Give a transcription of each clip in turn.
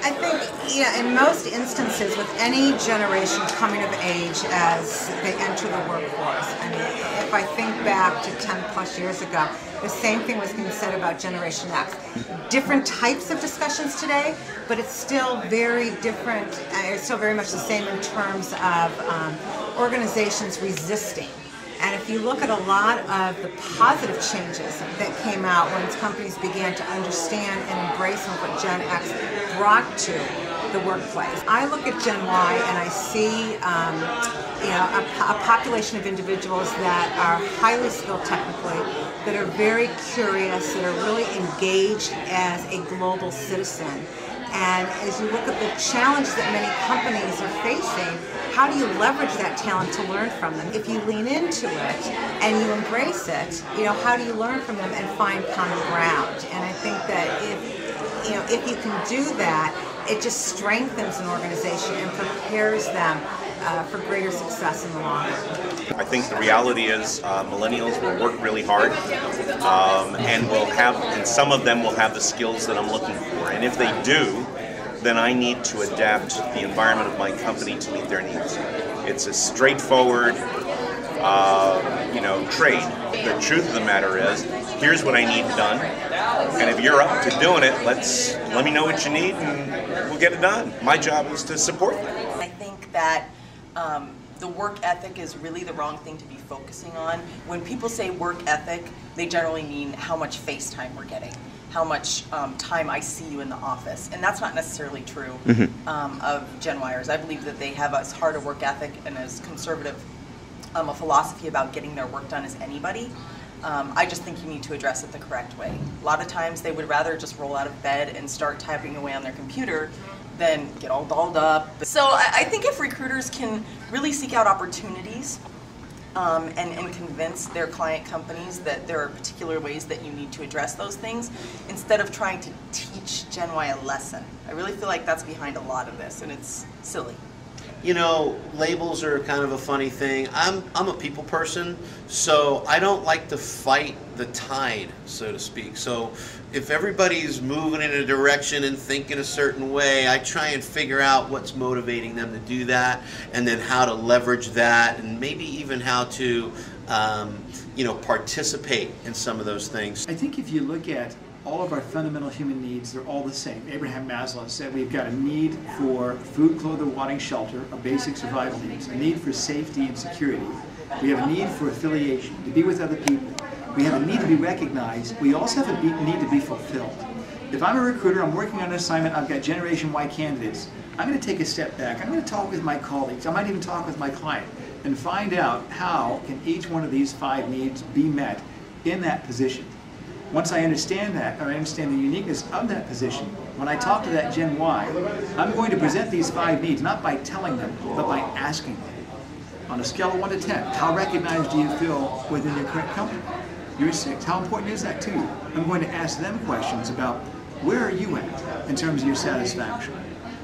I think, yeah, in most instances, with any generation coming of age as they enter the workforce, I mean, if I think back to 10 plus years ago, the same thing was being said about Generation X. Different types of discussions today, but it's still very different, it's still very much the same in terms of organizations resisting. And if you look at a lot of the positive changes that came out when companies began to understand and embrace what Gen X brought to the workplace, I look at Gen Y and I see a population of individuals that are highly skilled technically, that are very curious, that are really engaged as a global citizen. And as you look at the challenge that many companies are facing, how do you leverage that talent to learn from them? If you lean into it and you embrace it, how do you learn from them and find common ground? And I think that if you can do that, it just strengthens an organization and prepares them for greater success in the long run. I think the reality is millennials will work really hard and some of them will have the skills that I'm looking for. And if they do, then I need to adapt the environment of my company to meet their needs. It's a straightforward trade. The truth of the matter is, here's what I need done, and if you're up to doing it, let me know what you need and we'll get it done. My job is to support that. I think that the work ethic is really the wrong thing to be focusing on. When people say work ethic, they generally mean how much face time we're getting, how much time I see you in the office. And that's not necessarily true of Gen Yers. I believe that they have as hard a work ethic and as conservative a philosophy about getting their work done as anybody. I just think you need to address it the correct way. A lot of times they would rather just roll out of bed and start typing away on their computer than get all dolled up. So I think if recruiters can really seek out opportunities and convince their client companies that there are particular ways that you need to address those things, instead of trying to teach Gen Y a lesson. I really feel like that's behind a lot of this, and it's silly. Labels are kind of a funny thing. I'm a people person, so I don't like to fight the tide, so to speak. So if everybody's moving in a direction and thinking a certain way, I try and figure out what's motivating them to do that, and then how to leverage that, and maybe even how to participate in some of those things. I think if you look at all of our fundamental human needs, they're all the same. Abraham Maslow said we've got a need for food, clothing, water, shelter, a basic survival needs, a need for safety and security. We have a need for affiliation, to be with other people. We have a need to be recognized. We also have a need to be fulfilled. If I'm a recruiter, I'm working on an assignment, I've got Generation Y candidates, I'm going to take a step back. I'm going to talk with my colleagues. I might even talk with my client and find out how can each one of these 5 needs be met in that position. Once I understand that, or I understand the uniqueness of that position, when I talk to that Gen Y, I'm going to present these 5 needs, not by telling them, but by asking them. On a scale of 1 to 10, how recognized do you feel within your current company? You're 6, how important is that to you? I'm going to ask them questions about where are you at in terms of your satisfaction?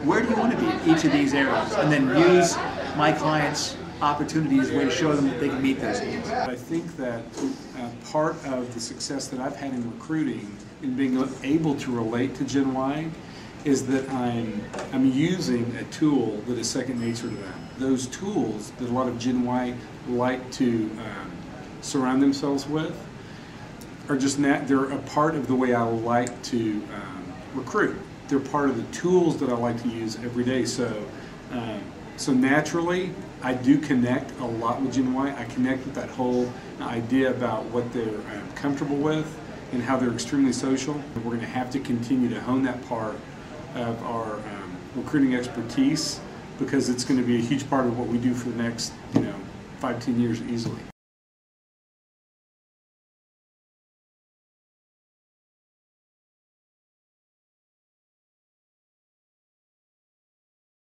Where do you want to be in each of these areas? And then use my clients' opportunities where to show them that they can meet those needs. I think that part of the success that I've had in recruiting, in being able to relate to Gen Y, is that I'm using a tool that is second nature to them. Those tools that a lot of Gen Y like to surround themselves with are just they're a part of the way I like to recruit. They're part of the tools that I like to use every day. So naturally, I do connect a lot with Gen Y. I connect with that whole idea about what they're comfortable with and how they're extremely social. We're going to have to continue to hone that part of our recruiting expertise, because it's going to be a huge part of what we do for the next 5-10 years easily.